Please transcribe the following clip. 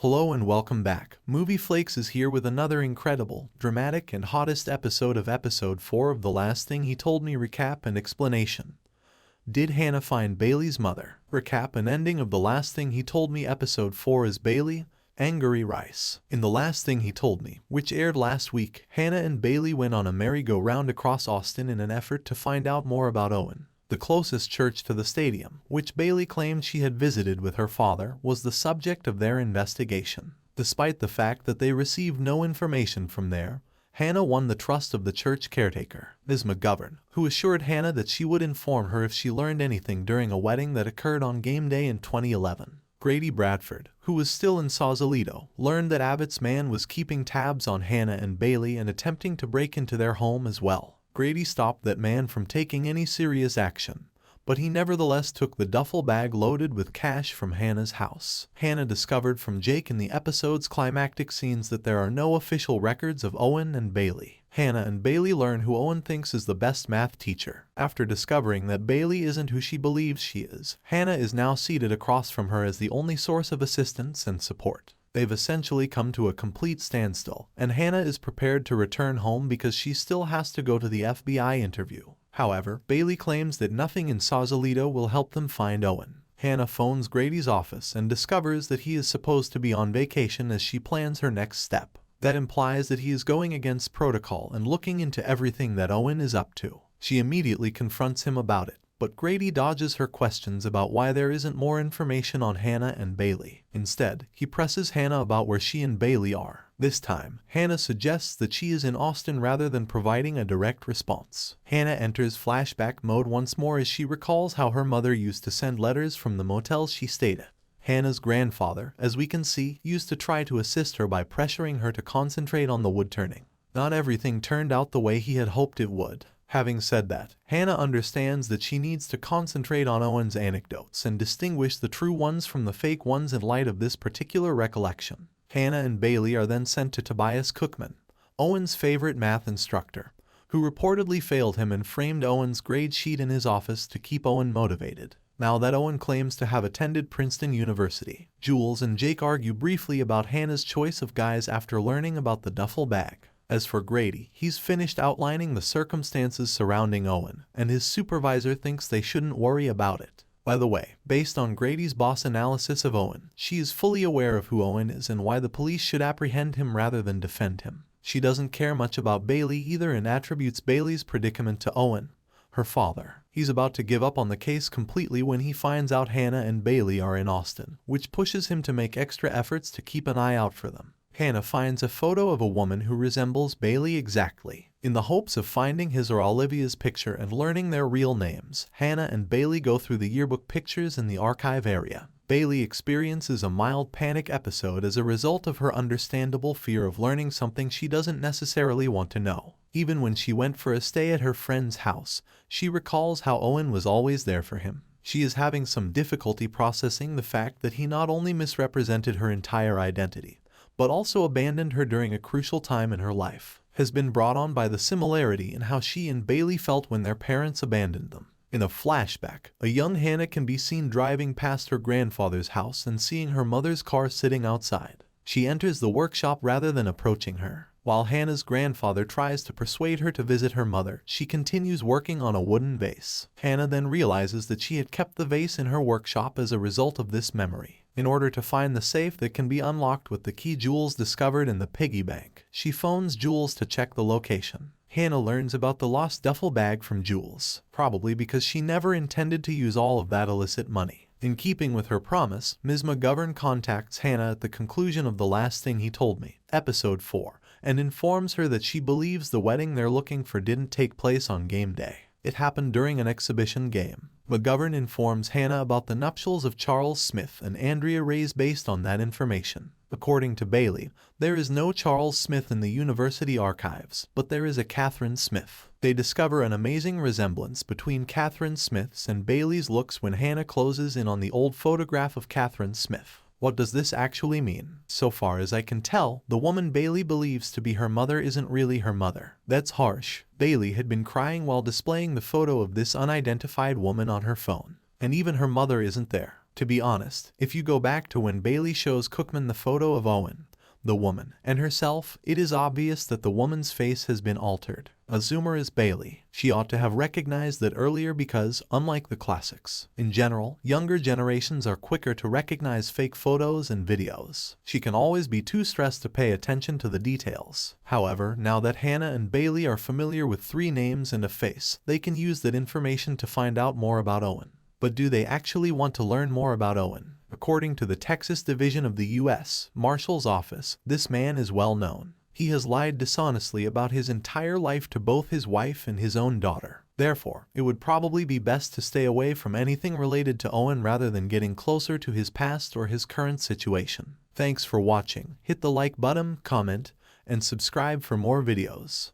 Hello and welcome back. Movie Flakes is here with another incredible, dramatic, and hottest episode of episode 4 of The Last Thing He Told Me recap and explanation. Did Hannah find Bailey's mother? Recap and ending of The Last Thing He Told Me episode 4 is Bailey, Angry Rice. In The Last Thing He Told Me, which aired last week, Hannah and Bailey went on a merry-go-round across Austin in an effort to find out more about Owen. The closest church to the stadium, which Bailey claimed she had visited with her father, was the subject of their investigation. Despite the fact that they received no information from there, Hannah won the trust of the church caretaker, Ms. McGovern, who assured Hannah that she would inform her if she learned anything during a wedding that occurred on game day in 2011. Grady Bradford, who was still in Sausalito, learned that Abbott's man was keeping tabs on Hannah and Bailey and attempting to break into their home as well. Grady stopped that man from taking any serious action, but he nevertheless took the duffel bag loaded with cash from Hannah's house. Hannah discovered from Jake in the episode's climactic scenes that there are no official records of Owen and Bailey. Hannah and Bailey learn who Owen thinks is the best math teacher. After discovering that Bailey isn't who she believes she is, Hannah is now seated across from her as the only source of assistance and support. They've essentially come to a complete standstill, and Hannah is prepared to return home because she still has to go to the FBI interview. However, Bailey claims that nothing in Sausalito will help them find Owen. Hannah phones Grady's office and discovers that he is supposed to be on vacation as she plans her next step. That implies that he is going against protocol and looking into everything that Owen is up to. She immediately confronts him about it, but Grady dodges her questions about why there isn't more information on Hannah and Bailey. Instead, he presses Hannah about where she and Bailey are. This time, Hannah suggests that she is in Austin rather than providing a direct response. Hannah enters flashback mode once more as she recalls how her mother used to send letters from the motels she stayed at. Hannah's grandfather, as we can see, used to try to assist her by pressuring her to concentrate on the wood turning. Not everything turned out the way he had hoped it would. Having said that, Hannah understands that she needs to concentrate on Owen's anecdotes and distinguish the true ones from the fake ones in light of this particular recollection. Hannah and Bailey are then sent to Tobias Cookman, Owen's favorite math instructor, who reportedly failed him and framed Owen's grade sheet in his office to keep Owen motivated. Now that Owen claims to have attended Princeton University, Jules and Jake argue briefly about Hannah's choice of guys after learning about the duffel bag. As for Grady, he's finished outlining the circumstances surrounding Owen, and his supervisor thinks they shouldn't worry about it. By the way, based on Grady's boss analysis of Owen, she is fully aware of who Owen is and why the police should apprehend him rather than defend him. She doesn't care much about Bailey either and attributes Bailey's predicament to Owen, her father. He's about to give up on the case completely when he finds out Hannah and Bailey are in Austin, which pushes him to make extra efforts to keep an eye out for them. Hannah finds a photo of a woman who resembles Bailey exactly. In the hopes of finding his or Olivia's picture and learning their real names, Hannah and Bailey go through the yearbook pictures in the archive area. Bailey experiences a mild panic episode as a result of her understandable fear of learning something she doesn't necessarily want to know. Even when she went for a stay at her friend's house, she recalls how Owen was always there for him. She is having some difficulty processing the fact that he not only misrepresented her entire identity, but also abandoned her during a crucial time in her life, has been brought on by the similarity in how she and Bailey felt when their parents abandoned them. In a flashback, a young Hannah can be seen driving past her grandfather's house and seeing her mother's car sitting outside. She enters the workshop rather than approaching her. While Hannah's grandfather tries to persuade her to visit her mother, she continues working on a wooden vase. Hannah then realizes that she had kept the vase in her workshop as a result of this memory. In order to find the safe that can be unlocked with the key Jules discovered in the piggy bank, she phones Jules to check the location. Hannah learns about the lost duffel bag from Jules, probably because she never intended to use all of that illicit money. In keeping with her promise, Ms. McGovern contacts Hannah at the conclusion of The Last Thing He Told Me, episode 4, and informs her that she believes the wedding they're looking for didn't take place on game day. It happened during an exhibition game. McGovern informs Hannah about the nuptials of Charles Smith and Andrea Reyes based on that information. According to Bailey, there is no Charles Smith in the university archives, but there is a Catherine Smith. They discover an amazing resemblance between Catherine Smith's and Bailey's looks when Hannah closes in on the old photograph of Catherine Smith. What does this actually mean? So far as I can tell, the woman Bailey believes to be her mother isn't really her mother. That's harsh. Bailey had been crying while displaying the photo of this unidentified woman on her phone. And even her mother isn't there. To be honest, if you go back to when Bailey shows Cookman the photo of Owen, the woman, and herself, it is obvious that the woman's face has been altered. A zoomer is Bailey. She ought to have recognized that earlier because, unlike the classics, in general, younger generations are quicker to recognize fake photos and videos. She can always be too stressed to pay attention to the details. However, now that Hannah and Bailey are familiar with 3 names and a face, they can use that information to find out more about Owen. But do they actually want to learn more about Owen? According to the Texas Division of the U.S. Marshal's Office, this man is well known. He has lied dishonestly about his entire life to both his wife and his own daughter. Therefore, it would probably be best to stay away from anything related to Owen rather than getting closer to his past or his current situation. Thanks for watching. Hit the like button, comment, and subscribe for more videos.